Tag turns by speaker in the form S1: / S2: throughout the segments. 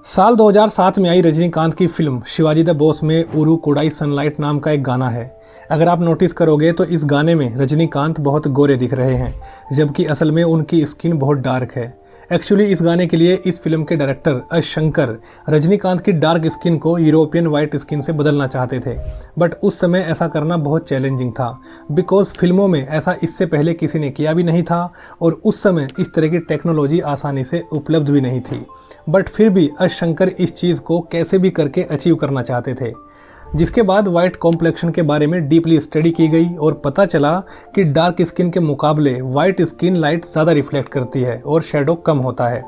S1: साल 2007 में आई रजनीकांत की फिल्म शिवाजी द बॉस में उरू कुडाई सनलाइट नाम का एक गाना है। अगर आप नोटिस करोगे तो इस गाने में रजनीकांत बहुत गोरे दिख रहे हैं, जबकि असल में उनकी स्किन बहुत डार्क है। एक्चुअली इस गाने के लिए इस फिल्म के डायरेक्टर एस शंकर रजनीकांत की डार्क स्किन को यूरोपियन वाइट स्किन से बदलना चाहते थे, बट उस समय ऐसा करना बहुत चैलेंजिंग था बिकॉज फिल्मों में ऐसा इससे पहले किसी ने किया भी नहीं था और उस समय इस तरह की टेक्नोलॉजी आसानी से उपलब्ध भी नहीं थी। बट फिर भी एस शंकर इस चीज़ को कैसे भी करके अचीव करना चाहते थे, जिसके बाद वाइट कॉम्प्लेक्शन के बारे में डीपली स्टडी की गई और पता चला कि डार्क स्किन के मुकाबले वाइट स्किन लाइट ज़्यादा रिफ्लेक्ट करती है और शेडो कम होता है,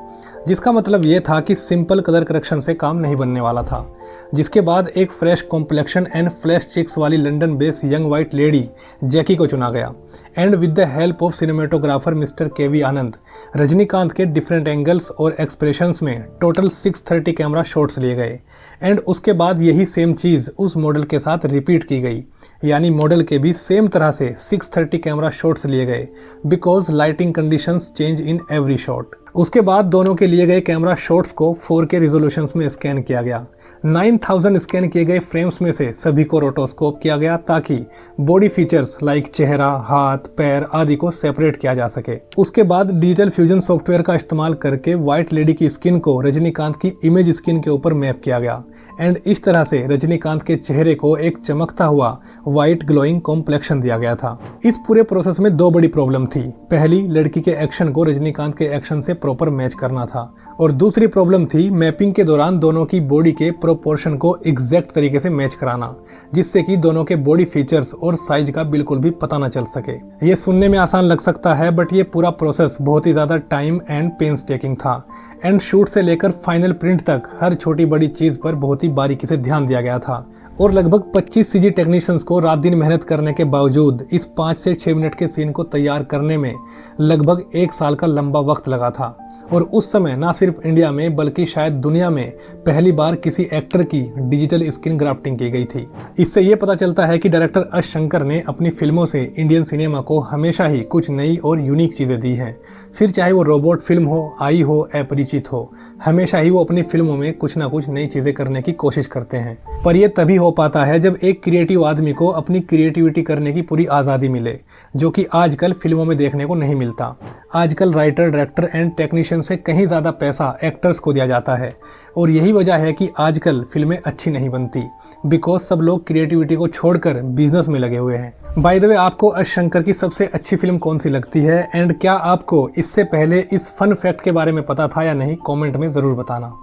S1: जिसका मतलब ये था कि सिंपल कलर करेक्शन से काम नहीं बनने वाला था। जिसके बाद एक fresh complexion and flush cheeks वाली London based young white lady Jackie को चुना गया and with the help of cinematographer mister KV Anand Rajinikanth के डिफरेंट एंगल्स और एक्सप्रेशंस में टोटल 630 कैमरा शॉट्स लिए गए एंड उसके बाद यही सेम चीज़ उस मॉडल के साथ रिपीट की गई, यानी मॉडल के भी सेम तरह से 630 कैमरा शॉट्स लिए गए because lighting conditions change in every shot. उसके बाद दोनों के लिए गए कैमरा शॉट्स को 4K रिजोल्यूशंस में स्कैन किया गया। 9000 स्कैन किए गए फ्रेम्स में से सभी को रोटोस्कोप किया गया ताकि बॉडी फीचर्स लाइक चेहरा, हाथ, पैर आदि को सेपरेट किया जा सके। उसके बाद डिजिटल फ्यूजन सॉफ्टवेयर का इस्तेमाल करके व्हाइट लेडी की स्किन को रजनीकांत की इमेज स्किन के ऊपर मैप किया गया एंड इस तरह से रजनीकांत के चेहरे को एक चमकता हुआ व्हाइट ग्लोइंग कॉम्प्लेक्शन दिया गया था। इस पूरे प्रोसेस में दो बड़ी प्रॉब्लम थी। पहली, लड़की के एक्शन को रजनीकांत के एक्शन से प्रॉपर मैच करना था और दूसरी प्रॉब्लम थी मैपिंग के दौरान दोनों की बॉडी के प्रोपोर्शन को एग्जैक्ट तरीके से मैच कराना, जिससे कि दोनों के बॉडी फीचर्स और साइज का बिल्कुल भी पता न चल सके। ये सुनने में आसान लग सकता है बट ये पूरा प्रोसेस बहुत ही ज़्यादा टाइम एंड पेंस टेकिंग था एंड शूट से लेकर फाइनल प्रिंट तक हर छोटी बड़ी चीज़ पर बहुत ही बारीकी से ध्यान दिया गया था और लगभग 25 CG टेक्नीशियंस को रात दिन मेहनत करने के बावजूद इस 5 से 6 मिनट के सीन को तैयार करने में लगभग 1 साल का लंबा वक्त लगा था। और उस समय ना सिर्फ इंडिया में बल्कि शायद दुनिया में पहली बार किसी एक्टर की डिजिटल स्किन ग्राफ्टिंग की गई थी। इससे ये पता चलता है कि डायरेक्टर एस शंकर ने अपनी फिल्मों से इंडियन सिनेमा को हमेशा ही कुछ नई और यूनिक चीज़ें दी हैं। फिर चाहे वो रोबोट फिल्म हो, आई हो, अपरिचित हो, हमेशा ही वो अपनी फिल्मों में कुछ ना कुछ नई चीज़ें करने की कोशिश करते हैं। पर यह तभी हो पाता है जब एक क्रिएटिव आदमी को अपनी क्रिएटिविटी करने की पूरी आज़ादी मिले, जो कि आजकल फिल्मों में देखने को नहीं मिलता। आजकल राइटर, डायरेक्टर एंड टेक्नीशियन से कहीं ज़्यादा पैसा एक्टर्स को दिया जाता है और यही वजह है कि आजकल फिल्में अच्छी नहीं बनती बिकॉज सब लोग क्रिएटिविटी को छोड़कर बिजनेस में लगे हुए हैं। बाय द वे, आपको एस शंकर की सबसे अच्छी फिल्म कौन सी लगती है एंड क्या आपको इससे पहले इस फन फैक्ट के बारे में पता था या नहीं, कमेंट में ज़रूर बताना।